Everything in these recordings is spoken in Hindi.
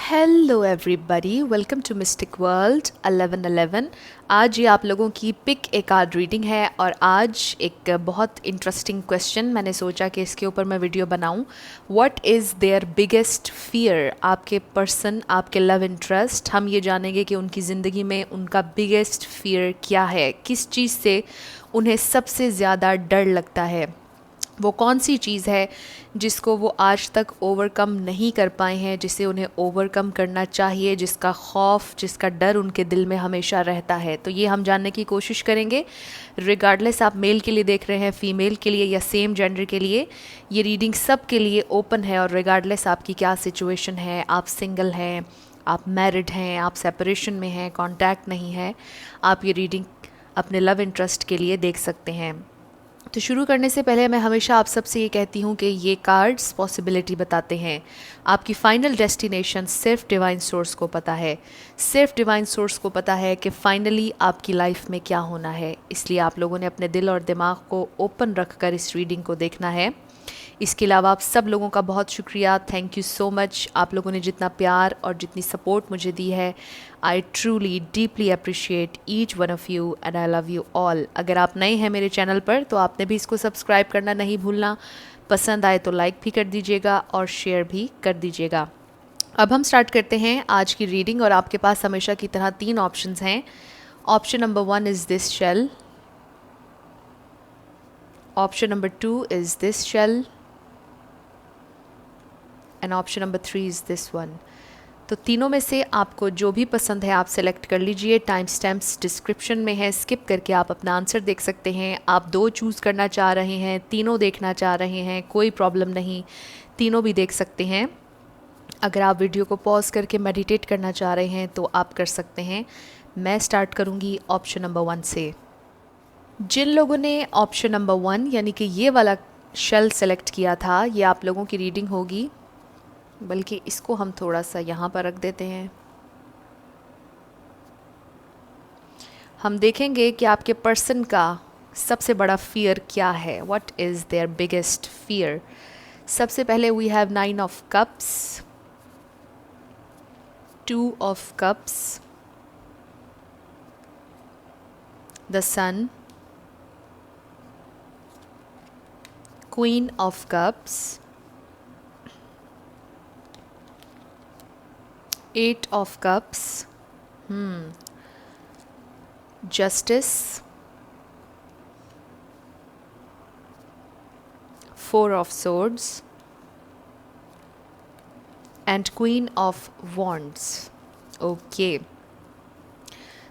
Hello everybody, welcome to mystic world 1111। आज ये आप लोगों की पिक ए कार्ड रीडिंग है और आज एक बहुत इंटरेस्टिंग क्वेश्चन मैंने सोचा कि इसके ऊपर मैं वीडियो बनाऊं। What is there biggest fear? आपके पर्सन, आपके लव इंटरेस्ट, हम ये जानेंगे कि उनकी ज़िंदगी में उनका बिगेस्ट फियर क्या है, किस चीज़ से उन्हें सबसे ज़्यादा डर लगता है। वो कौन सी चीज़ है जिसको वो आज तक ओवरकम नहीं कर पाए हैं, जिसे उन्हें ओवरकम करना चाहिए, जिसका खौफ, जिसका डर उनके दिल में हमेशा रहता है। तो ये हम जानने की कोशिश करेंगे। रिगार्डलेस आप मेल के लिए देख रहे हैं, फीमेल के लिए या सेम जेंडर के लिए, ये रीडिंग सब के लिए ओपन है। और रिगार्डलेस आपकी क्या सिचुएशन है, आप सिंगल हैं, आप मैरिड हैं, आप सेपरेशन में हैं, कॉन्टैक्ट नहीं है, आप ये रीडिंग अपने लव इंटरेस्ट के लिए देख सकते हैं। तो शुरू करने से पहले मैं हमेशा आप सबसे ये कहती हूँ कि ये कार्ड्स पॉसिबिलिटी बताते हैं। आपकी फ़ाइनल डेस्टिनेशन सिर्फ डिवाइन सोर्स को पता है। सिर्फ डिवाइन सोर्स को पता है कि फ़ाइनली आपकी लाइफ में क्या होना है। इसलिए आप लोगों ने अपने दिल और दिमाग को ओपन रख कर इस रीडिंग को देखना है। इसके अलावा आप सब लोगों का बहुत शुक्रिया, थैंक यू सो मच। आप लोगों ने जितना प्यार और जितनी सपोर्ट मुझे दी है, I truly deeply appreciate each one of you and I love you all. अगर आप नए हैं मेरे चैनल पर तो आपने भी इसको सब्सक्राइब करना नहीं भूलना। पसंद आए तो लाइक भी कर दीजिएगा और शेयर भी कर दीजिएगा। अब हम स्टार्ट करते हैं आज की रीडिंग और आपके पास हमेशा की तरह 3 ऑप्शंस हैं। Option number 1 is this shell, option number 2 is this shell and option number 3 is this one. तो तीनों में से आपको जो भी पसंद है आप सेलेक्ट कर लीजिए। टाइम स्टैम्प्स डिस्क्रिप्शन में है, स्किप करके आप अपना आंसर देख सकते हैं। आप 2 चूज़ करना चाह रहे हैं, तीनों देखना चाह रहे हैं, कोई प्रॉब्लम नहीं, तीनों भी देख सकते हैं। अगर आप वीडियो को पॉज करके मेडिटेट करना चाह रहे हैं तो आप कर सकते हैं। मैं स्टार्ट करूँगी ऑप्शन नंबर 1 से। जिन लोगों ने ऑप्शन नंबर 1 यानी कि ये वाला शेल सेलेक्ट किया था, ये आप लोगों की रीडिंग होगी। बल्कि इसको हम थोड़ा सा यहाँ पर रख देते हैं। हम देखेंगे कि आपके पर्सन का सबसे बड़ा फियर क्या है। What is there biggest fear? सबसे पहले we have 9 of cups, 2 of cups, the sun, queen of cups, 8 of cups, justice, 4 of swords and queen of wands. Okay,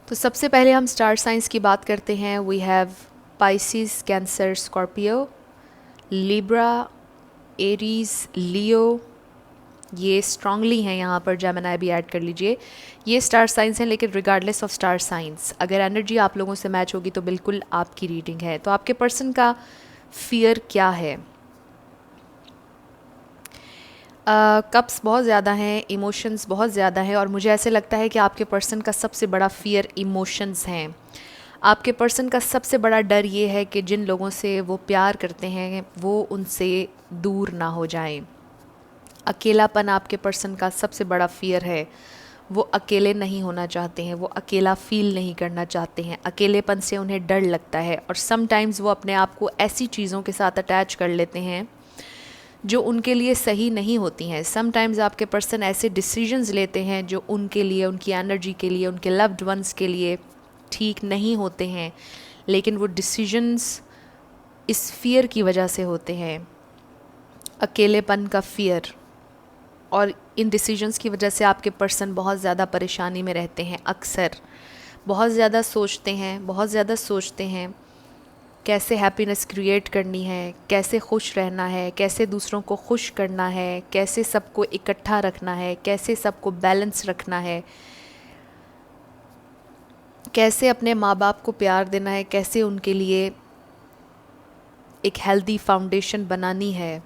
तो सबसे पहले हम स्टार साइंस की बात करते हैं। We have Pisces, Cancer, Scorpio, Libra, Aries, Leo. ये स्ट्रांगली हैं यहाँ पर, जेमिनी भी ऐड कर लीजिए। ये स्टार साइंस हैं, लेकिन रिगार्डलेस ऑफ स्टार साइंस अगर एनर्जी आप लोगों से मैच होगी तो बिल्कुल आपकी रीडिंग है। तो आपके पर्सन का फियर क्या है? कप्स बहुत ज़्यादा हैं, इमोशंस बहुत ज़्यादा हैं और मुझे ऐसे लगता है कि आपके पर्सन का सबसे बड़ा फियर इमोशंस हैं। आपके पर्सन का सबसे बड़ा डर ये है कि जिन लोगों से वो प्यार करते हैं वो उनसे दूर ना हो जाएं। अकेलापन आपके पर्सन का सबसे बड़ा फियर है। वो अकेले नहीं होना चाहते हैं, वो अकेला फील नहीं करना चाहते हैं। अकेलेपन से उन्हें डर लगता है और समटाइम्स वो अपने आप को ऐसी चीज़ों के साथ अटैच कर लेते हैं जो उनके लिए सही नहीं होती हैं। समटाइम्स आपके पर्सन ऐसे डिसीजंस लेते हैं जो उनके लिए, उनकी एनर्जी के लिए, उनके लव्ड वंस के लिए ठीक नहीं होते हैं, लेकिन वो डिसीजंस इस फियर की वजह से होते हैं, अकेलेपन का फियर। और इन डिसीजंस की वजह से आपके पर्सन बहुत ज़्यादा परेशानी में रहते हैं। अक्सर बहुत ज़्यादा सोचते हैं, बहुत ज़्यादा सोचते हैं कैसे हैप्पीनेस क्रिएट करनी है, कैसे खुश रहना है, कैसे दूसरों को खुश करना है, कैसे सबको इकट्ठा रखना है, कैसे सबको बैलेंस रखना है, कैसे अपने माँ बाप को प्यार देना है, कैसे उनके लिए एक हेल्दी फाउंडेशन बनानी है।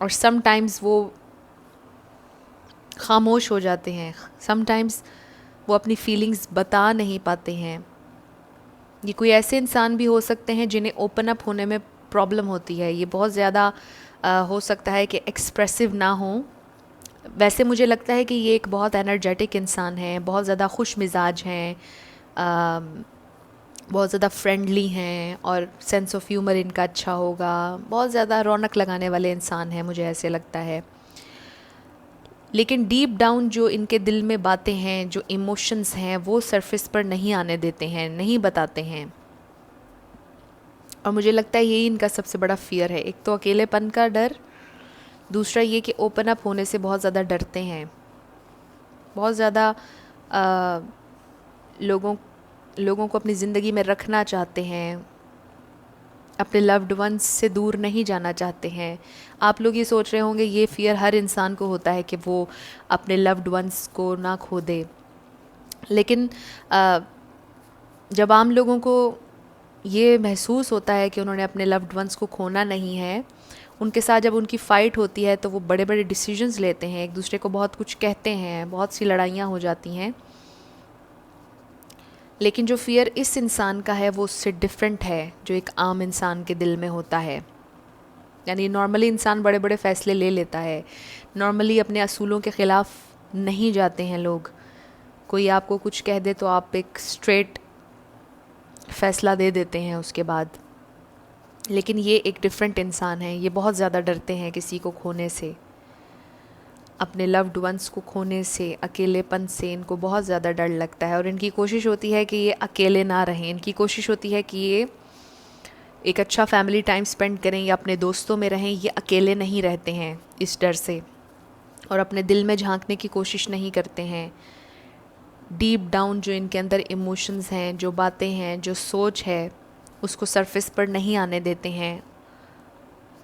और समटाइम्स वो खामोश हो जाते हैं, समटाइम्स वो अपनी फीलिंग्स बता नहीं पाते हैं। ये कोई ऐसे इंसान भी हो सकते हैं जिन्हें ओपन अप होने में प्रॉब्लम होती है। ये बहुत ज़्यादा हो सकता है कि एक्सप्रेसिव ना हो, वैसे मुझे लगता है कि ये एक बहुत एनर्जेटिक इंसान है, बहुत ज़्यादा खुश मिजाज हैं, बहुत ज़्यादा फ्रेंडली हैं और सेंस ऑफ ह्यूमर इनका अच्छा होगा, बहुत ज़्यादा रौनक लगाने वाले इंसान हैं, मुझे ऐसे लगता है। लेकिन डीप डाउन जो इनके दिल में बातें हैं, जो इमोशंस हैं, वो सरफेस पर नहीं आने देते हैं, नहीं बताते हैं। और मुझे लगता है यही इनका सबसे बड़ा फियर है। एक तो अकेलेपन का डर, दूसरा ये कि ओपन अप होने से बहुत ज़्यादा डरते हैं, बहुत ज़्यादा लोगों लोगों को अपनी ज़िंदगी में रखना चाहते हैं, अपने लव्ड वंस से दूर नहीं जाना चाहते हैं। आप लोग ये सोच रहे होंगे ये फ़ियर हर इंसान को होता है कि वो अपने लव्ड वंस को ना खो दे, लेकिन जब आम लोगों को ये महसूस होता है कि उन्होंने अपने लव्ड वंस को खोना नहीं है, उनके साथ जब उनकी फ़ाइट होती है तो वो बड़े बड़े डिसीजंस लेते हैं, एक दूसरे को बहुत कुछ कहते हैं, बहुत सी लड़ाइयाँ हो जाती हैं। लेकिन जो फ़ियर इस इंसान का है वो उससे डिफरेंट है जो एक आम इंसान के दिल में होता है। यानी नॉर्मली इंसान बड़े बड़े फ़ैसले ले लेता है, नॉर्मली अपने असूलों के ख़िलाफ़ नहीं जाते हैं लोग। कोई आपको कुछ कह दे तो आप एक स्ट्रेट फ़ैसला दे देते हैं उसके बाद। लेकिन ये एक डिफरेंट इंसान है, ये बहुत ज़्यादा डरते हैं किसी को खोने से, अपने लव्ड वंस को खोने से, अकेलेपन से इनको बहुत ज़्यादा डर लगता है। और इनकी कोशिश होती है कि ये अकेले ना रहें, इनकी कोशिश होती है कि ये एक अच्छा फैमिली टाइम स्पेंड करें या अपने दोस्तों में रहें, ये अकेले नहीं रहते हैं इस डर से, और अपने दिल में झांकने की कोशिश नहीं करते हैं। डीप डाउन जो इनके अंदर इमोशंस हैं, जो बातें हैं, जो सोच है, उसको सरफेस पर नहीं आने देते हैं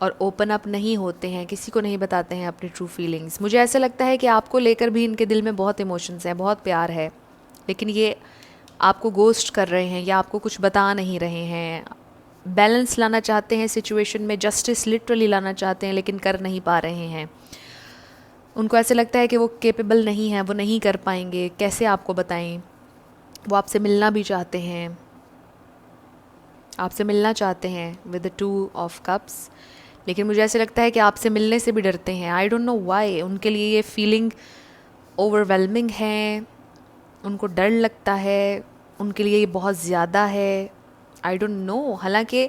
और ओपन अप नहीं होते हैं, किसी को नहीं बताते हैं अपनी ट्रू फीलिंग्स। मुझे ऐसा लगता है कि आपको लेकर भी इनके दिल में बहुत इमोशंस हैं, बहुत प्यार है, लेकिन ये आपको गोस्ट कर रहे हैं या आपको कुछ बता नहीं रहे हैं। बैलेंस लाना चाहते हैं सिचुएशन में, जस्टिस लिटरली लाना चाहते हैं, लेकिन कर नहीं पा रहे हैं। उनको ऐसे लगता है कि वो केपेबल नहीं है, वो नहीं कर पाएंगे, कैसे आपको बताएं। वो आपसे मिलना भी चाहते हैं, आपसे मिलना चाहते हैं विद द 2 ऑफ कप्स, लेकिन मुझे ऐसे लगता है कि आपसे मिलने से भी डरते हैं। आई डोंट नो व्हाई, उनके लिए ये फीलिंग ओवरवेलमिंग है, उनको डर लगता है, उनके लिए ये बहुत ज़्यादा है। आई डोंट नो, हालांकि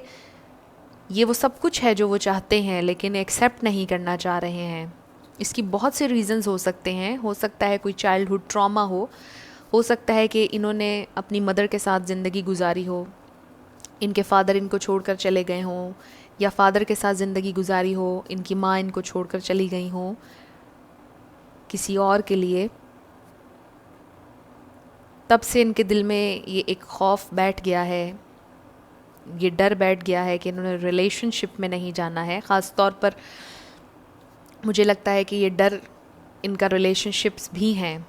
ये वो सब कुछ है जो वो चाहते हैं, लेकिन एक्सेप्ट नहीं करना चाह रहे हैं। इसकी बहुत से रीज़न्स हो सकते हैं। हो सकता है कोई चाइल्डहुड ट्रॉमा हो सकता है कि इन्होंने अपनी मदर के साथ ज़िंदगी गुजारी हो, इनके फादर इनको छोड़कर चले गए हों, या फादर के साथ ज़िंदगी गुजारी हो, इनकी माँ इनको छोड़कर चली गई हों किसी और के लिए। तब से इनके दिल में ये एक खौफ बैठ गया है, ये डर बैठ गया है कि इन्होंने रिलेशनशिप में नहीं जाना है। ख़ास तौर पर मुझे लगता है कि ये डर इनका रिलेशनशिप्स भी हैं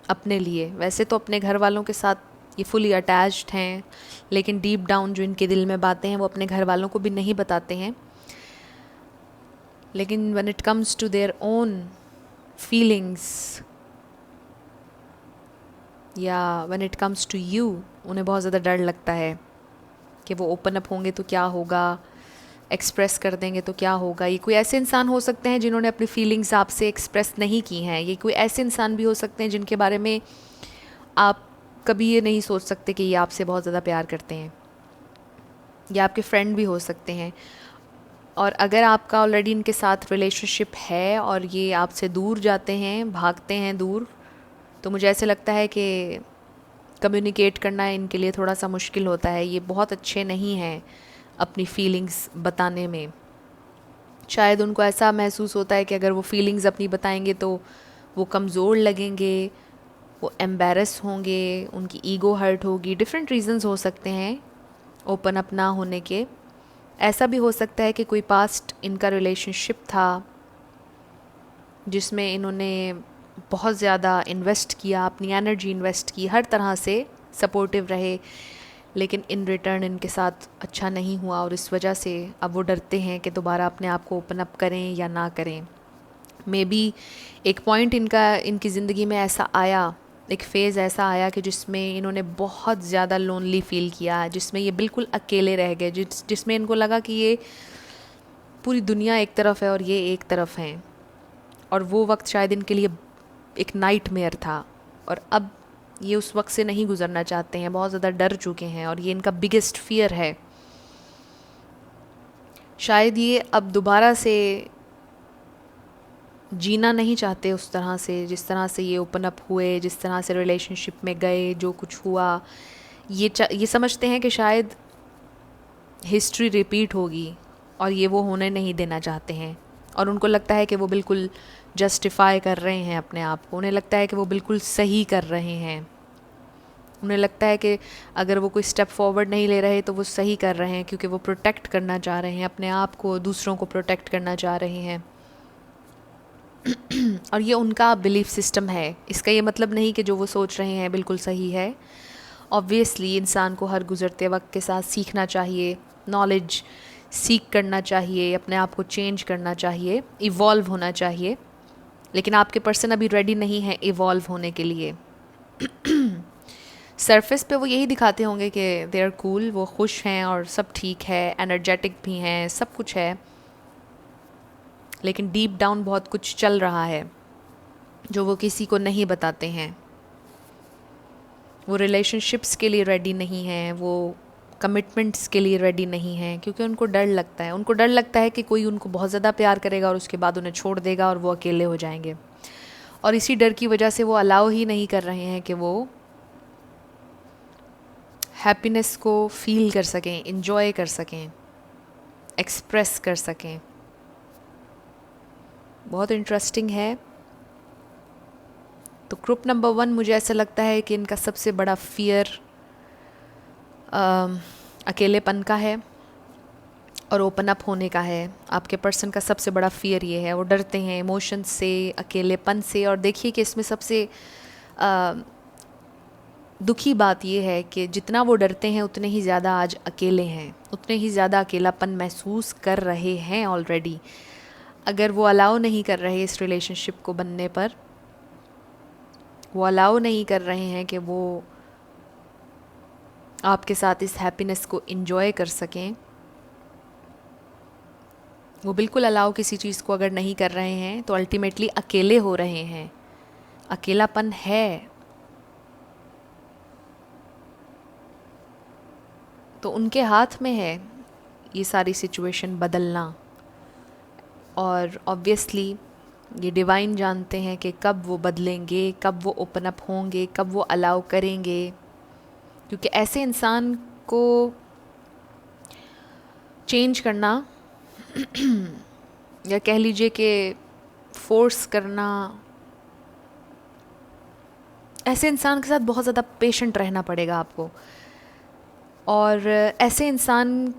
अपने लिए। वैसे तो अपने घर वालों के साथ ये फुली अटैच्ड हैं, लेकिन डीप डाउन जो इनके दिल में बातें हैं वो अपने घर वालों को भी नहीं बताते हैं। लेकिन when it comes to their own feelings या when it comes to you, उन्हें बहुत ज़्यादा डर लगता है कि वो ओपन अप होंगे तो क्या होगा, एक्सप्रेस कर देंगे तो क्या होगा। ये कोई ऐसे इंसान हो सकते हैं जिन्होंने अपनी फीलिंग्स आपसे एक्सप्रेस नहीं की हैं। ये कोई ऐसे इंसान भी हो सकते हैं जिनके बारे में आप कभी ये नहीं सोच सकते कि ये आपसे बहुत ज़्यादा प्यार करते हैं। ये आपके फ्रेंड भी हो सकते हैं। और अगर आपका ऑलरेडी इनके साथ रिलेशनशिप है और ये आपसे दूर जाते हैं, भागते हैं दूर, तो मुझे ऐसे लगता है कि कम्युनिकेट करना इनके लिए थोड़ा सा मुश्किल होता है। ये बहुत अच्छे नहीं हैं अपनी फीलिंग्स बताने में। शायद उनको ऐसा महसूस होता है कि अगर वो फीलिंग्स अपनी बताएंगे तो वो कमज़ोर लगेंगे, वो एम्बेरस होंगे, उनकी ईगो हर्ट होगी। डिफरेंट रीज़न्स हो सकते हैं ओपन अप ना होने के। ऐसा भी हो सकता है कि कोई पास्ट इनका रिलेशनशिप था जिसमें इन्होंने बहुत ज़्यादा इन्वेस्ट किया, अपनी एनर्जी इन्वेस्ट की, हर तरह से सपोर्टिव रहे, लेकिन इन रिटर्न इनके साथ अच्छा नहीं हुआ और इस वजह से अब वो डरते हैं कि दोबारा अपने आप को ओपन अप करें या ना करें। मे बी एक पॉइंट इनकी ज़िंदगी में ऐसा आया, एक फ़ेज़ ऐसा आया कि जिसमें इन्होंने बहुत ज़्यादा लोनली फ़ील किया, जिसमें ये बिल्कुल अकेले रह गए, जिसमें इनको लगा कि ये पूरी दुनिया एक तरफ है और ये एक तरफ हैं। और वो वक्त शायद इनके लिए एक नाइटमेयर था, और अब ये उस वक्त से नहीं गुजरना चाहते हैं, बहुत ज़्यादा डर चुके हैं और ये इनका बिगेस्ट फियर है। शायद ये अब दोबारा से जीना नहीं चाहते उस तरह से, जिस तरह से ये ओपन अप हुए, जिस तरह से रिलेशनशिप में गए, जो कुछ हुआ। ये समझते हैं कि शायद हिस्ट्री रिपीट होगी और ये वो होने नहीं देना चाहते हैं, और उनको लगता है कि वो बिल्कुल जस्टिफाई कर रहे हैं अपने आप को, उन्हें लगता है कि वो बिल्कुल सही कर रहे हैं, उन्हें लगता है कि अगर वो कोई स्टेप फॉरवर्ड नहीं ले रहे तो वो सही कर रहे हैं, क्योंकि वो प्रोटेक्ट करना चाह रहे हैं अपने आप को, दूसरों को प्रोटेक्ट करना चाह रहे हैं। और ये उनका बिलीफ सिस्टम है। इसका ये मतलब नहीं कि जो वो सोच रहे हैं बिल्कुल सही है। ऑब्वियसली इंसान को हर गुज़रते वक्त के साथ सीखना चाहिए, नॉलेज सीख करना चाहिए, अपने आप को चेंज करना चाहिए, इवॉल्व होना चाहिए, लेकिन आपके पर्सन अभी रेडी नहीं है इवॉल्व होने के लिए। सरफेस पे वो यही दिखाते होंगे कि दे आर कूल, वो खुश हैं और सब ठीक है, एनर्जेटिक भी हैं, सब कुछ है, लेकिन डीप डाउन बहुत कुछ चल रहा है जो वो किसी को नहीं बताते हैं। वो रिलेशनशिप्स के लिए रेडी नहीं हैं, वो कमिटमेंट्स के लिए रेडी नहीं हैं, क्योंकि उनको डर लगता है, उनको डर लगता है कि कोई उनको बहुत ज़्यादा प्यार करेगा और उसके बाद उन्हें छोड़ देगा और वो अकेले हो जाएंगे। और इसी डर की वजह से वो अलाउ ही नहीं कर रहे हैं कि वो हैप्पीनेस को फील कर सकें, इंजॉय कर सकें, एक्सप्रेस कर सकें। बहुत इंटरेस्टिंग है। तो ग्रुप नंबर 1 मुझे ऐसा लगता है कि इनका सबसे बड़ा फियर अकेलेपन का है और ओपन अप होने का है। आपके पर्सन का सबसे बड़ा फियर ये है, वो डरते हैं इमोशंस से, अकेलेपन से। और देखिए कि इसमें सबसे दुखी बात ये है कि जितना वो डरते हैं उतने ही ज़्यादा आज अकेले हैं, उतने ही ज़्यादा अकेलापन महसूस कर रहे हैं ऑलरेडी। अगर वो अलाउ नहीं कर रहे इस रिलेशनशिप को बनने पर, वो अलाउ नहीं कर रहे हैं कि वो आपके साथ इस हैप्पीनेस को एंजॉय कर सकें, वो बिल्कुल अलाउ किसी चीज़ को अगर नहीं कर रहे हैं तो अल्टीमेटली अकेले हो रहे हैं, अकेलापन है। तो उनके हाथ में है ये सारी सिचुएशन बदलना, और ऑब्वियसली ये डिवाइन जानते हैं कि कब वो बदलेंगे, कब वो ओपन अप होंगे, कब वो अलाउ करेंगे। क्योंकि ऐसे इंसान को चेंज करना या कह लीजिए कि फोर्स करना, ऐसे इंसान के साथ बहुत ज़्यादा पेशेंट रहना पड़ेगा आपको। और ऐसे इंसान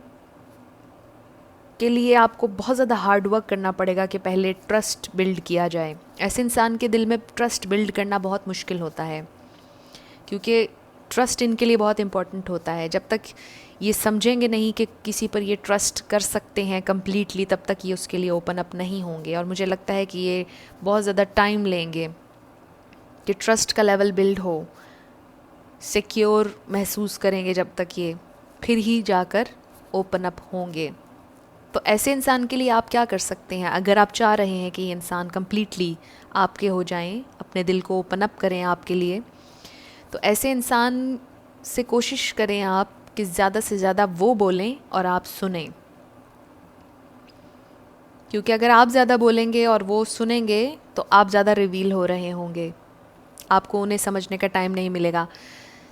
के लिए आपको बहुत ज़्यादा हार्ड वर्क करना पड़ेगा कि पहले ट्रस्ट बिल्ड किया जाए। ऐसे इंसान के दिल में ट्रस्ट बिल्ड करना बहुत मुश्किल होता है, क्योंकि ट्रस्ट इनके लिए बहुत इम्पॉर्टेंट होता है। जब तक ये समझेंगे नहीं कि किसी पर ये ट्रस्ट कर सकते हैं कम्प्लीटली, तब तक ये उसके लिए ओपन अप नहीं होंगे। और मुझे लगता है कि ये बहुत ज़्यादा टाइम लेंगे कि ट्रस्ट का लेवल बिल्ड हो, सिक्योर महसूस करेंगे जब तक ये, फिर ही जाकर ओपन अप होंगे। तो ऐसे इंसान के लिए आप क्या कर सकते हैं? अगर आप चाह रहे हैं कि ये इंसान कम्प्लीटली आपके हो जाएं, अपने दिल को ओपन अप करें आपके लिए, तो ऐसे इंसान से कोशिश करें आप कि ज़्यादा से ज़्यादा वो बोलें और आप सुनें। क्योंकि अगर आप ज़्यादा बोलेंगे और वो सुनेंगे तो आप ज़्यादा रिवील हो रहे होंगे, आपको उन्हें समझने का टाइम नहीं मिलेगा।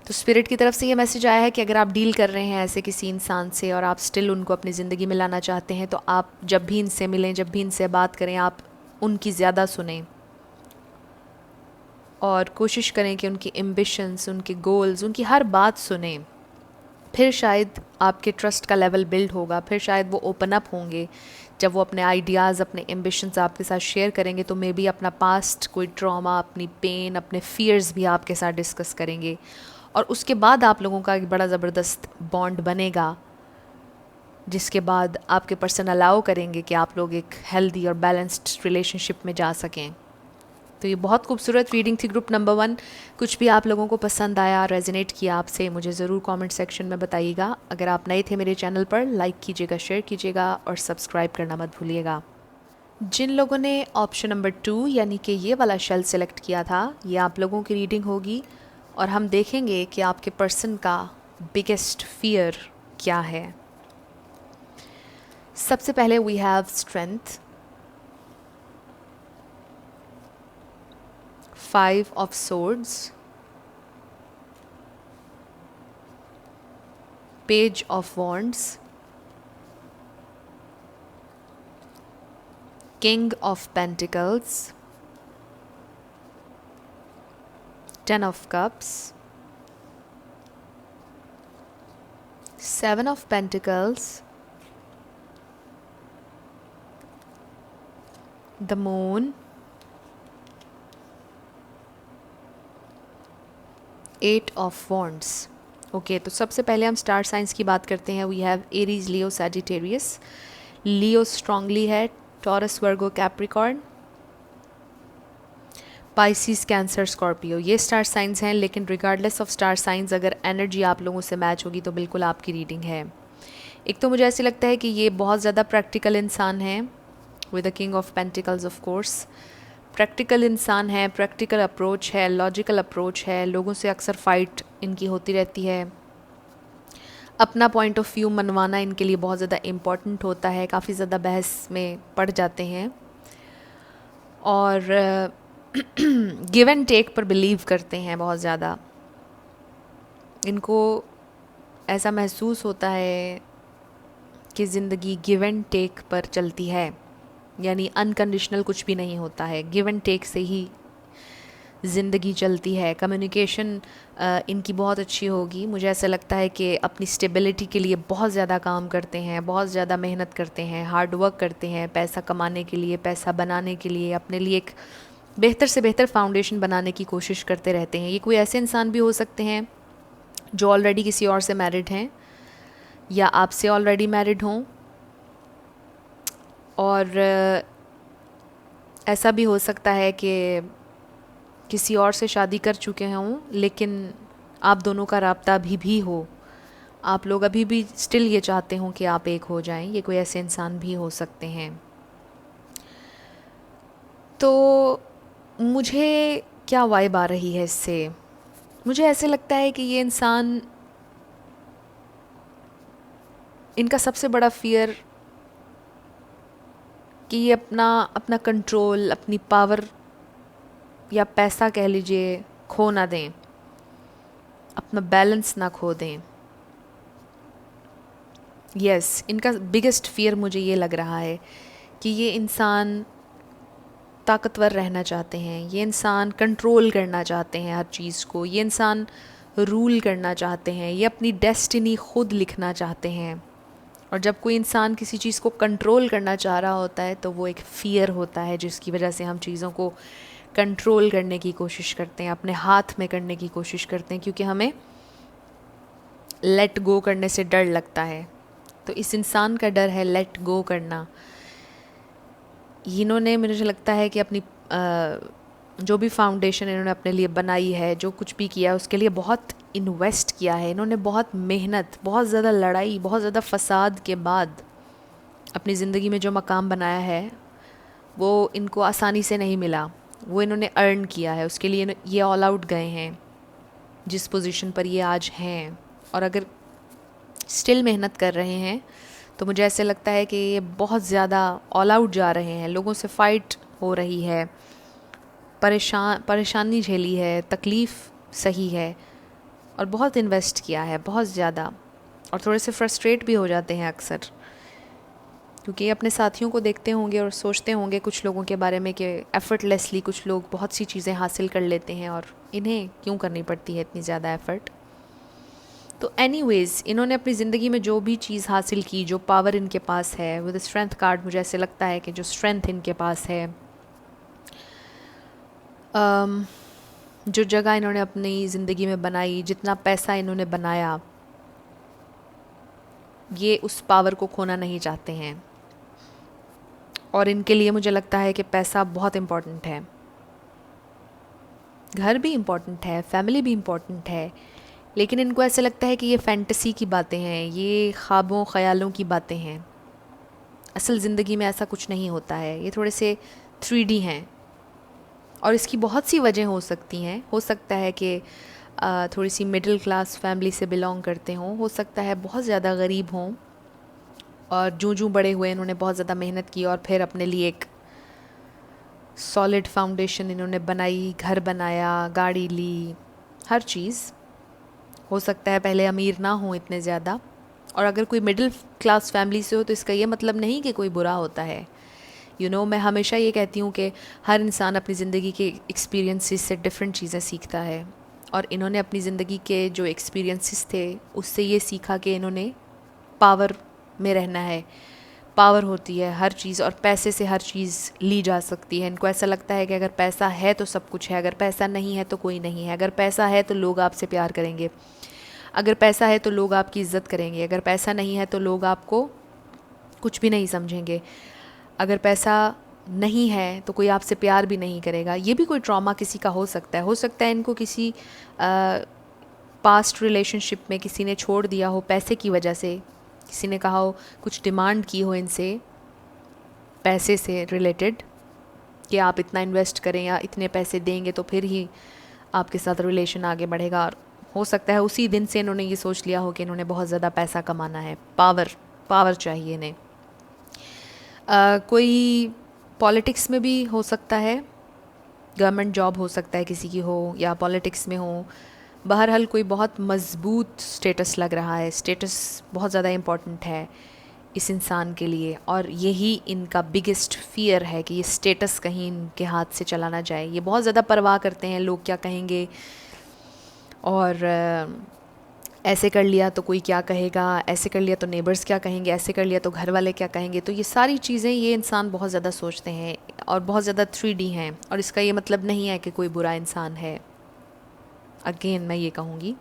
तो स्पिरिट की तरफ से ये मैसेज आया है कि अगर आप डील कर रहे हैं ऐसे किसी इंसान से और आप स्टिल उनको अपनी ज़िंदगी में लाना चाहते हैं, तो आप जब भी इनसे मिलें, जब भी इनसे बात करें, आप उनकी ज़्यादा सुनें और कोशिश करें कि उनकी एम्बिशंस, उनके गोल्स, उनकी हर बात सुनें। फिर शायद आपके ट्रस्ट का लेवल बिल्ड होगा, फिर शायद वो ओपन अप होंगे। जब वो अपने आइडियाज़, अपने एम्बिशंस आपके साथ शेयर करेंगे, तो मे बी अपना पास्ट, कोई ट्रॉमा, अपनी पेन, अपने फियर्स भी आपके साथ डिस्कस करेंगे। और उसके बाद आप लोगों का एक बड़ा ज़बरदस्त बॉन्ड बनेगा, जिसके बाद आपके पर्सन अलाउ करेंगे कि आप लोग एक हेल्दी और बैलेंस्ड रिलेशनशिप में जा सकें। तो ये बहुत खूबसूरत रीडिंग थी ग्रुप नंबर 1। कुछ भी आप लोगों को पसंद आया, रेजोनेट किया आपसे, मुझे ज़रूर कमेंट सेक्शन में बताइएगा। अगर आप नए थे मेरे चैनल पर, लाइक कीजिएगा, शेयर कीजिएगा और सब्सक्राइब करना मत भूलिएगा। जिन लोगों ने ऑप्शन नंबर 2 यानी कि ये वाला शेल सेलेक्ट किया था, ये आप लोगों की रीडिंग होगी और हम देखेंगे कि आपके पर्सन का बिगेस्ट फियर क्या है। सबसे पहले we have strength, 5 of swords, page of wands, King of Pentacles, 10 of Cups, 7 of Pentacles, the Moon, 8 of Wands। Okay, तो सबसे पहले हम स्टार साइंस की बात करते हैं। We have Aries, Leo, Sagittarius. Leo strongly है, Taurus, Virgo, Capricorn, Pisces, Cancer, Scorpio, ये स्टार साइंस हैं। लेकिन रिगार्डलेस ऑफ स्टार साइंस अगर एनर्जी आप लोगों से मैच होगी तो बिल्कुल आपकी रीडिंग है। एक तो मुझे ऐसे लगता है कि ये बहुत ज़्यादा प्रैक्टिकल इंसान है, with the king of pentacles of course. Practical इंसान है, प्रैक्टिकल अप्रोच है, लॉजिकल अप्रोच है। लोगों से अक्सर फाइट इनकी होती रहती है। अपना पॉइंट ऑफ व्यू मनवाना इनके लिए बहुत ज़्यादा इम्पॉर्टेंट होता है, काफ़ी ज़्यादा बहस में पड़ जाते हैं और गिव एंड टेक पर बिलीव करते हैं बहुत ज़्यादा। इनको ऐसा महसूस होता है कि ज़िंदगी गिव एंड टेक पर चलती है, यानी अनकंडीशनल कुछ भी नहीं होता है, गिव एंड टेक से ही ज़िंदगी चलती है। कम्युनिकेशन इनकी बहुत अच्छी होगी। मुझे ऐसा लगता है कि अपनी स्टेबिलिटी के लिए बहुत ज़्यादा काम करते हैं, बहुत ज़्यादा मेहनत करते हैं, हार्ड वर्क करते हैं, पैसा कमाने के लिए, पैसा बनाने के लिए, अपने लिए एक बेहतर से बेहतर फाउंडेशन बनाने की कोशिश करते रहते हैं। ये कोई ऐसे इंसान भी हो सकते हैं जो ऑलरेडी किसी और से मैरिड हैं या आपसे ऑलरेडी मैरिड हों, और ऐसा भी हो सकता है कि किसी और से शादी कर चुके हों लेकिन आप दोनों का राब्ता अभी भी हो, आप लोग अभी भी स्टिल ये चाहते हों कि आप एक हो जाएं। ये कोई ऐसे इंसान भी हो सकते हैं। तो मुझे क्या वाइब आ रही है इससे? मुझे ऐसे लगता है कि ये इंसान, इनका सबसे बड़ा फियर कि ये अपना कंट्रोल, अपनी पावर या पैसा कह लीजिए खो ना दें, अपना बैलेंस ना खो दें। यस, इनका बिगेस्ट फियर मुझे ये लग रहा है कि ये इंसान ताकतवर रहना चाहते हैं, ये इंसान कंट्रोल करना चाहते हैं हर चीज़ को, ये इंसान रूल करना चाहते हैं, ये अपनी डेस्टिनी खुद लिखना चाहते हैं। और जब कोई इंसान किसी चीज़ को कंट्रोल करना चाह रहा होता है तो वो एक फ़ियर होता है जिसकी वजह से हम चीज़ों को कंट्रोल करने की कोशिश करते हैं, अपने हाथ में करने की कोशिश करते हैं, क्योंकि हमें लेट गो करने से डर लगता है। तो इस इंसान का डर है लेट गो करना। इन्होंने, मुझे लगता है कि अपनी जो भी फाउंडेशन इन्होंने अपने लिए बनाई है, जो कुछ भी किया उसके लिए बहुत इन्वेस्ट किया है इन्होंने, बहुत मेहनत, बहुत ज़्यादा लड़ाई, बहुत ज़्यादा फसाद के बाद अपनी ज़िंदगी में जो मकाम बनाया है वो इनको आसानी से नहीं मिला, वो इन्होंने अर्न किया है। उसके लिए ये ऑल आउट गए हैं जिस पोजीशन पर ये आज हैं। और अगर स्टिल मेहनत कर रहे हैं तो मुझे ऐसे लगता है कि ये बहुत ज़्यादा ऑल आउट जा रहे हैं, लोगों से फ़ाइट हो रही है, परेशानी झेली है, तकलीफ़ सही है और बहुत इन्वेस्ट किया है, बहुत ज़्यादा। और थोड़े से फ्रस्ट्रेट भी हो जाते हैं अक्सर, क्योंकि अपने साथियों को देखते होंगे और सोचते होंगे कुछ लोगों के बारे में कि एफ़र्टलेसली कुछ लोग बहुत सी चीज़ें हासिल कर लेते हैं और इन्हें क्यों करनी पड़ती है इतनी ज़्यादा एफ़र्ट। तो एनीवेज़, इन्होंने अपनी ज़िंदगी में जो भी चीज़ हासिल की, जो पावर इनके पास है, विद स्ट्रेंथ कार्ड मुझे ऐसे लगता है कि जो स्ट्रेंथ इनके पास है, जो जगह इन्होंने अपनी ज़िंदगी में बनाई, जितना पैसा इन्होंने बनाया, ये उस पावर को खोना नहीं चाहते हैं। और इनके लिए मुझे लगता है कि पैसा बहुत इम्पॉर्टेंट है, घर भी इम्पॉर्टेंट है, फैमिली भी इम्पॉर्टेंट है, लेकिन इनको ऐसे लगता है कि ये फैंटेसी की बातें हैं, ये ख्वाबों ख़यालों की बातें हैं। असल ज़िंदगी में ऐसा कुछ नहीं होता है, ये थोड़े से 3D हैं। और इसकी बहुत सी वजह हो सकती हैं। हो सकता है कि थोड़ी सी मिडिल क्लास फैमिली से बिलोंग करते हों, हो सकता है बहुत ज़्यादा गरीब हों और जूँ जूँ बड़े हुए इन्होंने बहुत ज़्यादा मेहनत की और फिर अपने लिए एक सॉलिड फाउंडेशन इन्होंने बनाई, घर बनाया, गाड़ी ली, हर चीज़। हो सकता है पहले अमीर ना हो इतने ज़्यादा। और अगर कोई मिडिल क्लास फैमिली से हो तो इसका ये मतलब नहीं कि कोई बुरा होता है। मैं हमेशा ये कहती हूँ कि हर इंसान अपनी ज़िंदगी के एक्सपीरियंसेस से डिफरेंट चीज़ें सीखता है, और इन्होंने अपनी ज़िंदगी के जो एक्सपीरियंसेस थे उससे ये सीखा कि इन्होंने पावर में रहना है। पावर होती है हर चीज़, और पैसे से हर चीज़ ली जा सकती है। इनको ऐसा लगता है कि अगर पैसा है तो सब कुछ है, अगर पैसा नहीं है तो कोई नहीं है। अगर पैसा है तो लोग आपसे प्यार करेंगे, अगर पैसा है तो लोग आपकी इज़्ज़त करेंगे, अगर पैसा नहीं है तो लोग आपको कुछ भी नहीं समझेंगे। अगर पैसा नहीं है तो कोई आपसे प्यार भी नहीं करेगा। ये भी कोई ट्रॉमा किसी का हो सकता है। हो सकता है इनको किसी पास्ट रिलेशनशिप में किसी ने छोड़ दिया हो पैसे की वजह से, किसी ने कहा हो, कुछ डिमांड की हो इनसे पैसे से रिलेटेड कि आप इतना इन्वेस्ट करें या इतने पैसे देंगे तो फिर ही आपके साथ रिलेशन आगे बढ़ेगा। और हो सकता है उसी दिन से इन्होंने ये सोच लिया हो कि इन्होंने बहुत ज़्यादा पैसा कमाना है, पावर चाहिए इन्हें। कोई पॉलिटिक्स में भी हो सकता है, गवर्नमेंट जॉब हो सकता है किसी की हो, या पॉलिटिक्स में हो। बहरहाल कोई बहुत मज़बूत स्टेटस लग रहा है, स्टेटस बहुत ज़्यादा इम्पॉर्टेंट है इस इंसान के लिए, और यही इनका बिगेस्ट फियर है कि ये स्टेटस कहीं इनके हाथ से चला ना जाए। ये बहुत ज़्यादा परवाह करते हैं लोग क्या कहेंगे, और ऐसे कर लिया तो कोई क्या कहेगा, ऐसे कर लिया तो नेबर्स क्या कहेंगे, ऐसे कर लिया तो घर वाले क्या कहेंगे। तो ये सारी चीज़ें ये इंसान बहुत ज़्यादा सोचते हैं और बहुत ज़्यादा 3D हैं। और इसका ये मतलब नहीं है कि कोई बुरा इंसान है, अगेन मैं ये कहूँगी,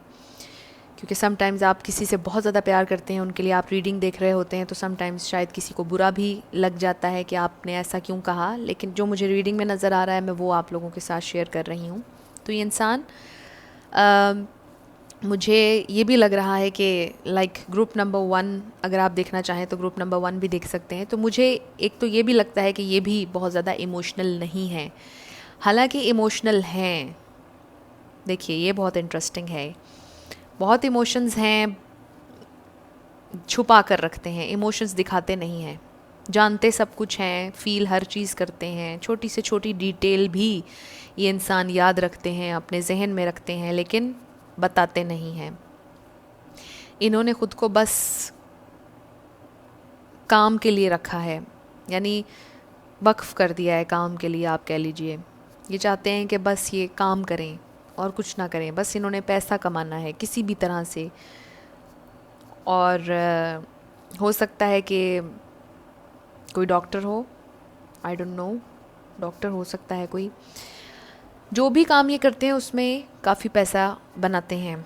क्योंकि समटाइम्स आप किसी से बहुत ज़्यादा प्यार करते हैं, उनके लिए आप रीडिंग देख रहे होते हैं, तो समटाइम्स शायद किसी को बुरा भी लग जाता है कि आपने ऐसा क्यों कहा। लेकिन जो मुझे रीडिंग में नज़र आ रहा है मैं वो आप लोगों के साथ शेयर कर रही हूँ। तो ये इंसान मुझे ये भी लग रहा है कि लाइक ग्रुप नंबर 1 अगर आप देखना चाहें तो ग्रुप नंबर 1 भी देख सकते हैं। तो मुझे एक तो ये भी लगता है कि ये भी बहुत ज़्यादा इमोशनल नहीं है, हालांकि इमोशनल हैं। देखिए ये बहुत इंटरेस्टिंग है, बहुत इमोशंस हैं, छुपा कर रखते हैं, इमोशंस दिखाते नहीं हैं, जानते सब कुछ हैं, फील हर चीज़ करते हैं, छोटी से छोटी डिटेल भी ये इंसान याद रखते हैं, अपने जहन में रखते हैं, लेकिन बताते नहीं हैं। इन्होंने ख़ुद को बस काम के लिए रखा है, यानी वक्फ़ कर दिया है काम के लिए, आप कह लीजिए। ये चाहते हैं कि बस ये काम करें और कुछ ना करें, बस इन्होंने पैसा कमाना है किसी भी तरह से। और हो सकता है कि कोई डॉक्टर हो, आई डोंट नो, डॉक्टर हो सकता है कोई। जो भी काम ये करते हैं उसमें काफ़ी पैसा बनाते हैं।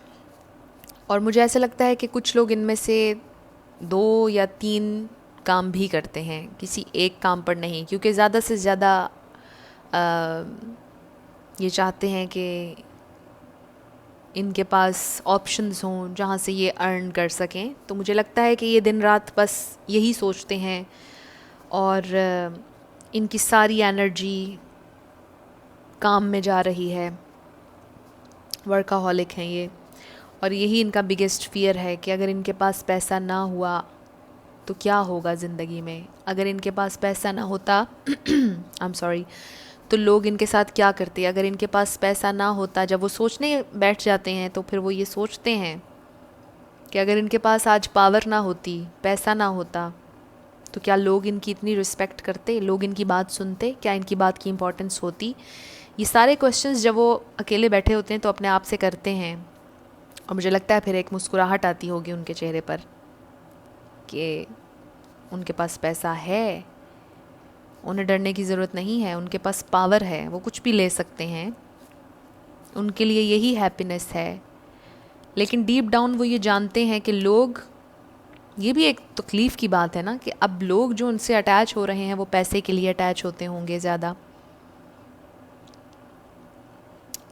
और मुझे ऐसा लगता है कि कुछ लोग इनमें से 2 या 3 काम भी करते हैं, किसी एक काम पर नहीं, क्योंकि ज़्यादा से ज़्यादा ये चाहते हैं कि इनके पास ऑप्शंस हों जहाँ से ये अर्न कर सकें। तो मुझे लगता है कि ये दिन रात बस यही सोचते हैं, और इनकी सारी एनर्जी काम में जा रही है, वर्काहॉलिक हैं ये। और यही इनका बिगेस्ट फियर है कि अगर इनके पास पैसा ना हुआ तो क्या होगा ज़िंदगी में। अगर इनके पास पैसा ना होता आई एम सॉरी, तो लोग इनके साथ क्या करते। अगर इनके पास पैसा ना होता, जब वो सोचने बैठ जाते हैं तो फिर वो ये सोचते हैं कि अगर इनके पास आज पावर ना होती, पैसा ना होता, तो क्या लोग इनकी इतनी रिस्पेक्ट करते, लोग इनकी बात सुनते, क्या इनकी बात की इम्पोर्टेंस होती। ये सारे क्वेश्चंस जब वो अकेले बैठे होते हैं तो अपने आप से करते हैं, और मुझे लगता है फिर एक मुस्कुराहट आती होगी उनके चेहरे पर कि उनके पास पैसा है, उन्हें डरने की ज़रूरत नहीं है, उनके पास पावर है, वो कुछ भी ले सकते हैं, उनके लिए यही हैप्पीनेस है। लेकिन डीप डाउन वो ये जानते हैं कि लोग, ये भी एक तकलीफ़ की बात है ना कि अब लोग जो उनसे अटैच हो रहे हैं वो पैसे के लिए अटैच होते होंगे ज़्यादा।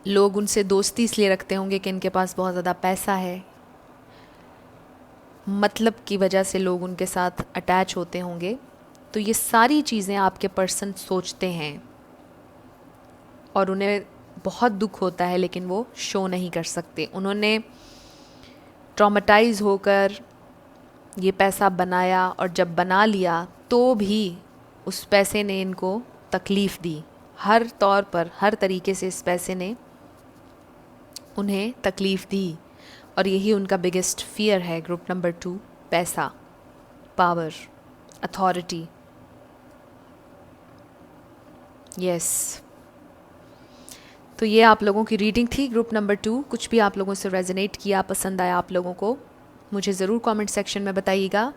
लोग उनसे दोस्ती इसलिए रखते होंगे कि इनके पास बहुत ज़्यादा पैसा है, मतलब की वजह से लोग उनके साथ अटैच होते होंगे। तो ये सारी चीज़ें आपके पर्सन सोचते हैं और उन्हें बहुत दुख होता है, लेकिन वो शो नहीं कर सकते। उन्होंने ट्रॉमेटाइज होकर ये पैसा बनाया, और जब बना लिया तो भी उस पैसे ने इनको तकलीफ़ दी। हर तौर पर, हर तरीके से इस पैसे ने उन्हें तकलीफ़ दी, और यही उनका बिगेस्ट फियर है। ग्रुप नंबर 2, पैसा, पावर, अथॉरिटी। यस, तो ये आप लोगों की रीडिंग थी ग्रुप नंबर 2। कुछ भी आप लोगों से रेजोनेट किया, पसंद आया आप लोगों को, मुझे ज़रूर कमेंट सेक्शन में बताइएगा।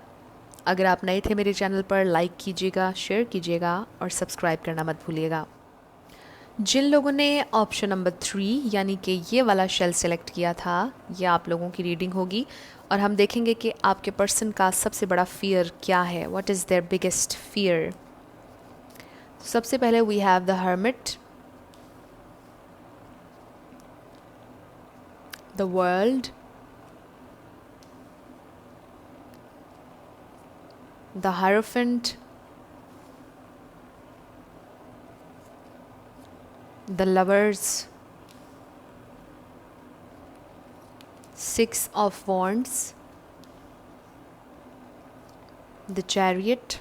अगर आप नए थे मेरे चैनल पर, लाइक कीजिएगा, शेयर कीजिएगा और सब्सक्राइब करना मत भूलिएगा। जिन लोगों ने ऑप्शन नंबर 3 यानी कि ये वाला शेल सेलेक्ट किया था, ये आप लोगों की रीडिंग होगी और हम देखेंगे कि आपके पर्सन का सबसे बड़ा फियर क्या है। What is there biggest fear? सबसे पहले we have the hermit, the world, the Hierophant, the Lovers, 6 of Wands, the Chariot,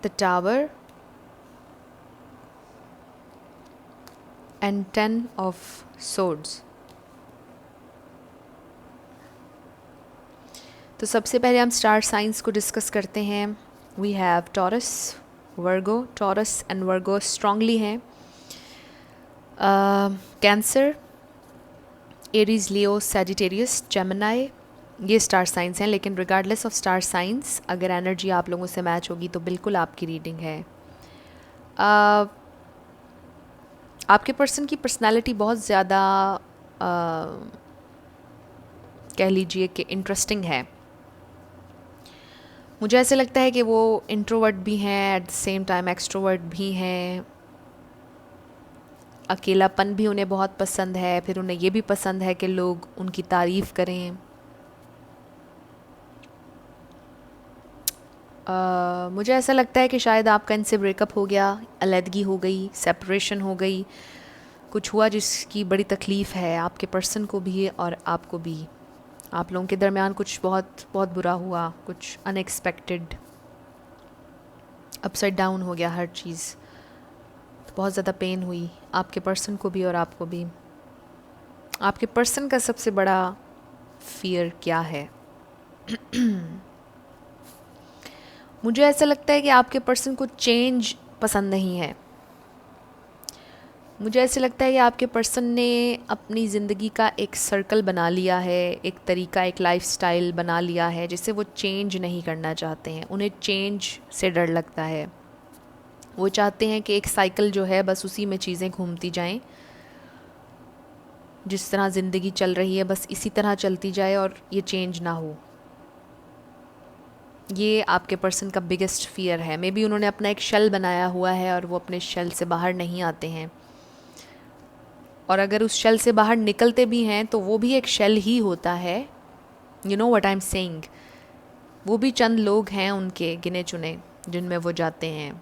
the Tower, and 10 of Swords. तो सबसे पहले हम स्टार साइंस को डिस्कस करते हैं। We have Taurus, Virgo. Taurus and Virgo strongly हैं। Cancer, Aries, Leo, Sagittarius, Gemini, ये स्टार साइंस हैं। लेकिन रिगार्डलेस ऑफ स्टार साइंस, अगर एनर्जी आप लोगों से मैच होगी तो बिल्कुल आपकी रीडिंग है। आपके पर्सन की पर्सनालिटी बहुत ज़्यादा कह लीजिए कि इंटरेस्टिंग है। मुझे ऐसे लगता है कि वो इंट्रोवर्ट भी हैं, at the same time extrovert भी हैं। अकेलापन भी उन्हें बहुत पसंद है, फिर उन्हें ये भी पसंद है कि लोग उनकी तारीफ़ करें। मुझे ऐसा लगता है कि शायद आपका इनसे ब्रेकअप हो गया, अलहदगी हो गई, सेपरेशन हो गई, कुछ हुआ जिसकी बड़ी तकलीफ़ है आपके पर्सन को भी और आपको भी। आप लोगों के दरमियान कुछ बहुत बहुत बुरा हुआ, कुछ अनएक्सपेक्टेड, अपसाइड डाउन हो गया हर चीज़, तो बहुत ज़्यादा पेन हुई आपके पर्सन को भी और आपको भी। आपके पर्सन का सबसे बड़ा फियर क्या है? मुझे ऐसा लगता है कि आपके पर्सन को चेंज पसंद नहीं है। मुझे ऐसे लगता है कि आपके पर्सन ने अपनी ज़िंदगी का एक सर्कल बना लिया है, एक तरीका, एक लाइफस्टाइल बना लिया है जिसे वो चेंज नहीं करना चाहते हैं। उन्हें चेंज से डर लगता है। वो चाहते हैं कि एक साइकिल जो है बस उसी में चीज़ें घूमती जाएं, जिस तरह ज़िंदगी चल रही है बस इसी तरह चलती जाए और ये चेंज ना हो। ये आपके पर्सन का बिगेस्ट फियर है। मे बी उन्होंने अपना एक शेल बनाया हुआ है और वो अपने शेल से बाहर नहीं आते हैं, और अगर उस शेल से बाहर निकलते भी हैं तो वो भी एक शेल ही होता है। You know what I am saying. वो भी चंद लोग हैं उनके गिने चुने जिनमें वो जाते हैं,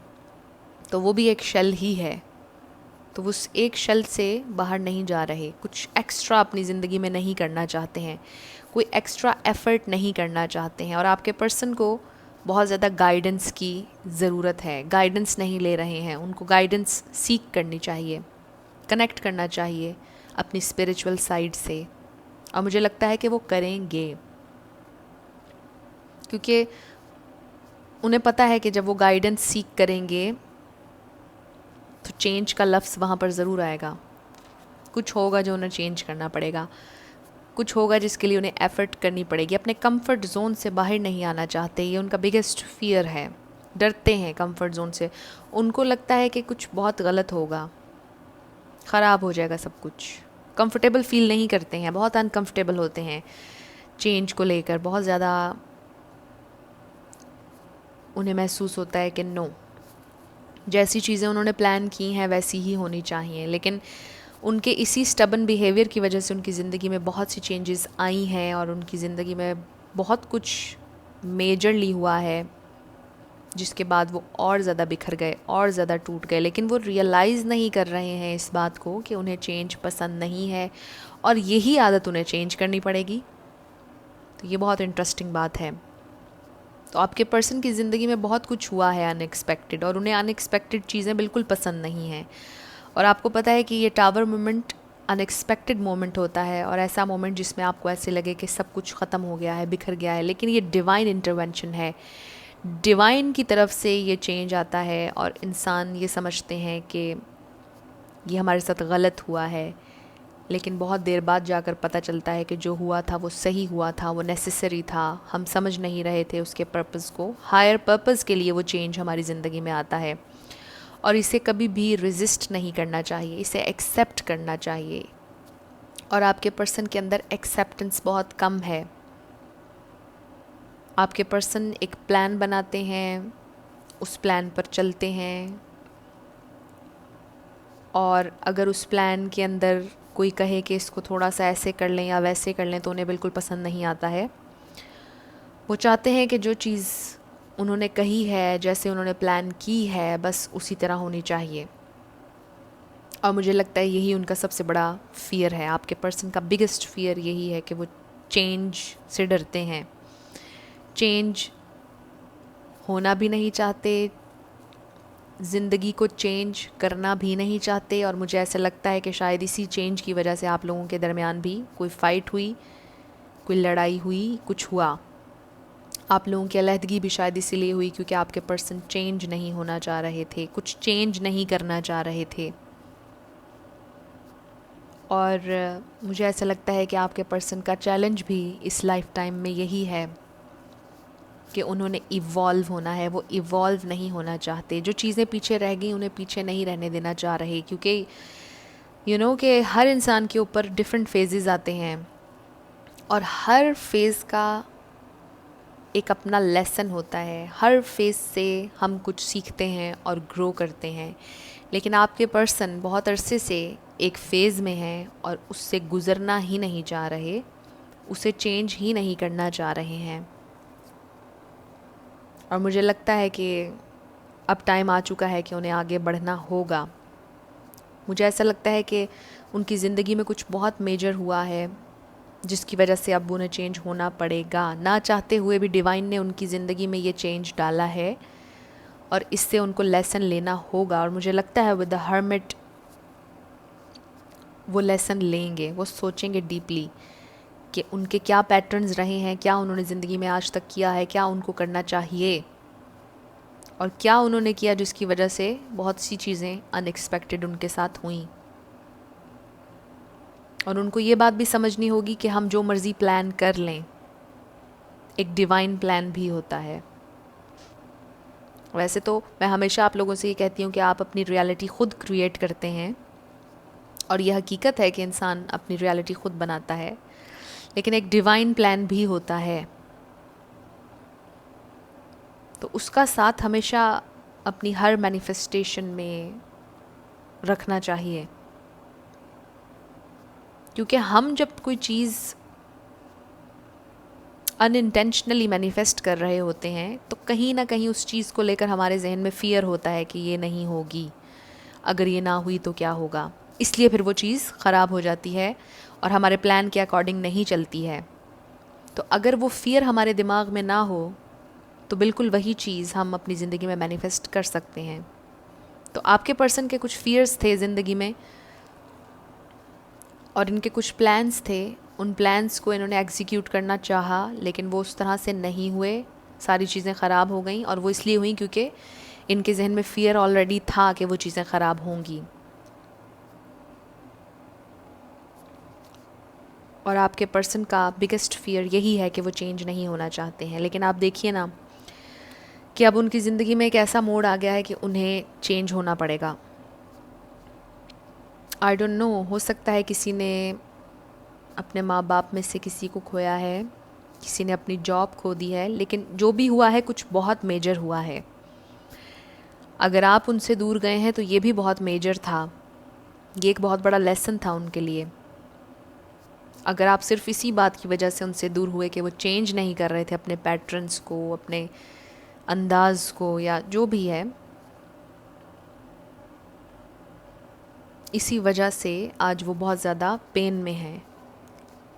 तो वो भी एक शेल ही है। तो उस एक शेल से बाहर नहीं जा रहे, कुछ एक्स्ट्रा अपनी ज़िंदगी में नहीं करना चाहते हैं, कोई एक्स्ट्रा एफ़र्ट नहीं करना चाहते हैं। और आपके पर्सन को बहुत ज़्यादा गाइडेंस की ज़रूरत है। गाइडेंस नहीं ले रहे हैं, उनको गाइडेंस सीख करनी चाहिए, कनेक्ट करना चाहिए अपनी स्पिरिचुअल साइड से, और मुझे लगता है कि वो करेंगे, क्योंकि उन्हें पता है कि जब वो गाइडेंस सीख करेंगे तो चेंज का लफ्ज़ वहाँ पर ज़रूर आएगा। कुछ होगा जो उन्हें चेंज करना पड़ेगा, कुछ होगा जिसके लिए उन्हें एफ़र्ट करनी पड़ेगी। अपने कंफर्ट जोन से बाहर नहीं आना चाहते, ये उनका बिगेस्ट फियर है। डरते हैं कंफर्ट जोन से। उनको लगता है कि कुछ बहुत गलत होगा, ख़राब हो जाएगा सब कुछ। कंफर्टेबल फील नहीं करते हैं, बहुत अनकंफर्टेबल होते हैं चेंज को लेकर। बहुत ज़्यादा उन्हें महसूस होता है कि नो, जैसी चीज़ें उन्होंने प्लान की हैं वैसी ही होनी चाहिए। लेकिन उनके इसी स्टबन बिहेवियर की वजह से उनकी ज़िंदगी में बहुत सी चेंजेस आई हैं और उनकी ज़िंदगी में बहुत कुछ मेजरली हुआ है, जिसके बाद वो और ज़्यादा बिखर गए, और ज़्यादा टूट गए, लेकिन वो रियलाइज़ नहीं कर रहे हैं इस बात को कि उन्हें चेंज पसंद नहीं है और यही आदत उन्हें चेंज करनी पड़ेगी। तो ये बहुत इंटरेस्टिंग बात है। तो आपके पर्सन की ज़िंदगी में बहुत कुछ हुआ है अनएक्सपेक्टेड, और उन्हें अनएक्सपेक्टेड चीज़ें बिल्कुल पसंद नहीं हैं। और आपको पता है कि ये टावर मोमेंट अनएक्सपेक्टेड मोमेंट होता है, और ऐसा मोमेंट जिसमें आपको ऐसे लगे कि सब कुछ ख़त्म हो गया है, बिखर गया है, लेकिन ये डिवाइन इंटरवेंशन है। डिवाइन की तरफ से ये चेंज आता है और इंसान ये समझते हैं कि ये हमारे साथ गलत हुआ है, लेकिन बहुत देर बाद जाकर पता चलता है कि जो हुआ था वो सही हुआ था, वो नेसेसरी था, हम समझ नहीं रहे थे उसके पर्पस को। हायर पर्पस के लिए वो चेंज हमारी ज़िंदगी में आता है, और इसे कभी भी रेजिस्ट नहीं करना चाहिए, इसे एक्सेप्ट करना चाहिए। और आपके पर्सन के अंदर एक्सेप्टेंस बहुत कम है। आपके पर्सन एक प्लान बनाते हैं, उस प्लान पर चलते हैं, और अगर उस प्लान के अंदर कोई कहे कि इसको थोड़ा सा ऐसे कर लें या वैसे कर लें तो उन्हें बिल्कुल पसंद नहीं आता है। वो चाहते हैं कि जो चीज़ उन्होंने कही है, जैसे उन्होंने प्लान की है, बस उसी तरह होनी चाहिए। और मुझे लगता है यही उनका सबसे बड़ा फ़ियर है। आपके पर्सन का बिगेस्ट फ़ियर यही है कि वो चेंज से डरते हैं, चेंज होना भी नहीं चाहते, ज़िंदगी को चेंज करना भी नहीं चाहते। और मुझे ऐसा लगता है कि शायद इसी चेंज की वजह से आप लोगों के दरमियान भी कोई फ़ाइट हुई, कोई लड़ाई हुई, कुछ हुआ। आप लोगों की अलहदगी भी शायद इसीलिए हुई क्योंकि आपके पर्सन चेंज नहीं होना चाह रहे थे, कुछ चेंज नहीं करना चाह रहे थे। और मुझे ऐसा लगता है कि आपके पर्सन का चैलेंज भी इस लाइफ टाइम में यही है कि उन्होंने इवॉल्व होना है। वो इवॉल्व नहीं होना चाहते, जो चीज़ें पीछे रह गई उन्हें पीछे नहीं रहने देना चाह रहे, क्योंकि कि हर इंसान के ऊपर डिफरेंट फेजेस आते हैं, और हर फेज़ का एक अपना लेसन होता है। हर फेज़ से हम कुछ सीखते हैं और ग्रो करते हैं। लेकिन आपके पर्सन बहुत अरसे से एक फ़ेज़ में हैं और उससे गुज़रना ही नहीं चाह रहे, उसे चेंज ही नहीं करना चाह रहे हैं। और मुझे लगता है कि अब टाइम आ चुका है कि उन्हें आगे बढ़ना होगा। मुझे ऐसा लगता है कि उनकी ज़िंदगी में कुछ बहुत मेजर हुआ है जिसकी वजह से अब उन्हें चेंज होना पड़ेगा। ना चाहते हुए भी डिवाइन ने उनकी ज़िंदगी में ये चेंज डाला है और इससे उनको लेसन लेना होगा। और मुझे लगता है विद द हर्मिट वो लेसन लेंगे, वो सोचेंगे डीपली कि उनके क्या पैटर्न्स रहे हैं, क्या उन्होंने ज़िंदगी में आज तक किया है, क्या उनको करना चाहिए, और क्या उन्होंने किया जिसकी वजह से बहुत सी चीज़ें अनएक्सपेक्टेड उनके साथ हुई। और उनको ये बात भी समझनी होगी कि हम जो मर्ज़ी प्लान कर लें, एक डिवाइन प्लान भी होता है। वैसे तो मैं हमेशा आप लोगों से ये कहती हूँ कि आप अपनी रियलिटी ख़ुद क्रिएट करते हैं, और यह हकीकत है कि इंसान अपनी रियलिटी ख़ुद बनाता है, लेकिन एक डिवाइन प्लान भी होता है। तो उसका साथ हमेशा अपनी हर मैनिफेस्टेशन में रखना चाहिए, क्योंकि हम जब कोई चीज़ अनइंटेंशनली मैनिफेस्ट कर रहे होते हैं तो कहीं ना कहीं उस चीज़ को लेकर हमारे जहन में फ़ियर होता है कि ये नहीं होगी, अगर ये ना हुई तो क्या होगा। इसलिए फिर वो चीज़ ख़राब हो जाती है और हमारे प्लान के अकॉर्डिंग नहीं चलती है। तो अगर वो फ़ियर हमारे दिमाग में ना हो तो बिल्कुल वही चीज़ हम अपनी ज़िंदगी में मैनिफेस्ट कर सकते हैं। तो आपके पर्सन के कुछ फ़ियर्स थे ज़िंदगी में और इनके कुछ प्लान्स थे। उन प्लान्स को इन्होंने एग्जीक्यूट करना चाहा, लेकिन वो उस तरह से नहीं हुए, सारी चीज़ें ख़राब हो गई। और वो इसलिए हुई क्योंकि इनके जहन में फ़ियर ऑलरेडी था कि वो चीज़ें ख़राब होंगी। और आपके पर्सन का बिगेस्ट फ़ियर यही है कि वो चेंज नहीं होना चाहते हैं। लेकिन आप देखिए ना कि अब उनकी ज़िंदगी में एक ऐसा मोड़ आ गया है कि उन्हें चेंज होना पड़ेगा। आई डोंट नो, हो सकता है किसी ने अपने माँ बाप में से किसी को खोया है, किसी ने अपनी जॉब खो दी है, लेकिन जो भी हुआ है कुछ बहुत मेजर हुआ है। अगर आप उनसे दूर गए हैं तो ये भी बहुत मेजर था, ये एक बहुत बड़ा लेसन था उनके लिए। अगर आप सिर्फ इसी बात की वजह से उनसे दूर हुए कि वो चेंज नहीं कर रहे थे अपने पैटर्न्स को, अपने अंदाज को, या जो भी है, इसी वजह से आज वो बहुत ज़्यादा पेन में हैं।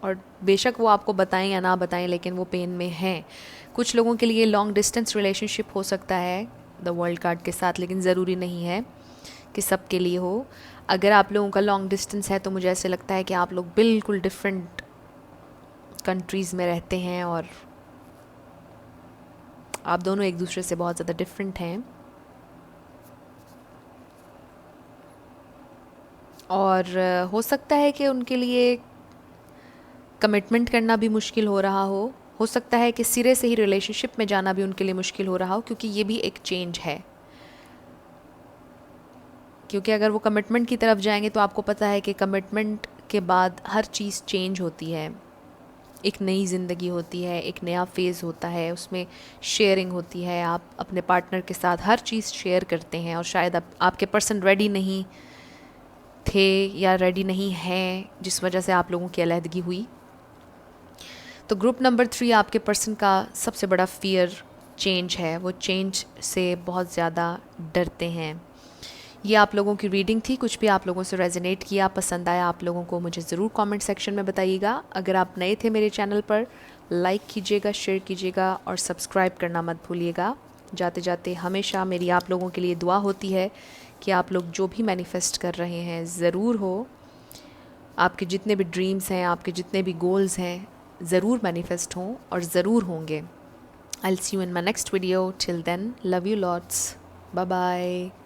और बेशक वो आपको बताएं या ना बताएं, लेकिन वो पेन में हैं। कुछ लोगों के लिए लॉन्ग डिस्टेंस रिलेशनशिप हो सकता है द वर्ल्ड कार्ड के साथ, लेकिन ज़रूरी नहीं है कि सब के लिए हो। अगर आप लोगों का लॉन्ग डिस्टेंस है तो मुझे ऐसे लगता है कि आप लोग बिल्कुल डिफरेंट कंट्रीज़ में रहते हैं और आप दोनों एक दूसरे से बहुत ज़्यादा डिफरेंट हैं। और हो सकता है कि उनके लिए कमिटमेंट करना भी मुश्किल हो रहा हो सकता है कि सिरे से ही रिलेशनशिप में जाना भी उनके लिए मुश्किल हो रहा हो, क्योंकि ये भी एक चेंज है। क्योंकि अगर वो कमिटमेंट की तरफ जाएंगे तो आपको पता है कि कमिटमेंट के बाद हर चीज़ चेंज होती है, एक नई ज़िंदगी होती है, एक नया फेज़ होता है, उसमें शेयरिंग होती है, आप अपने पार्टनर के साथ हर चीज़ शेयर करते हैं। और शायद आपके पर्सन रेडी नहीं थे या रेडी नहीं हैं, जिस वजह से आप लोगों की अलहदगी हुई। तो ग्रुप नंबर 3 आपके पर्सन का सबसे बड़ा फ़ियर चेंज है। वो चेंज से बहुत ज़्यादा डरते हैं। ये आप लोगों की रीडिंग थी। कुछ भी आप लोगों से रेजोनेट किया, पसंद आया आप लोगों को, मुझे ज़रूर कमेंट सेक्शन में बताइएगा। अगर आप नए थे मेरे चैनल पर, लाइक कीजिएगा, शेयर कीजिएगा और सब्सक्राइब करना मत भूलिएगा। जाते जाते हमेशा मेरी आप लोगों के लिए दुआ होती है कि आप लोग जो भी मैनिफेस्ट कर रहे हैं ज़रूर हो। आपके जितने भी ड्रीम्स हैं, आपके जितने भी गोल्स हैं, ज़रूर मैनिफेस्ट हों और ज़रूर होंगे। I will see you in my next video. Till then, love you lots. Bye bye.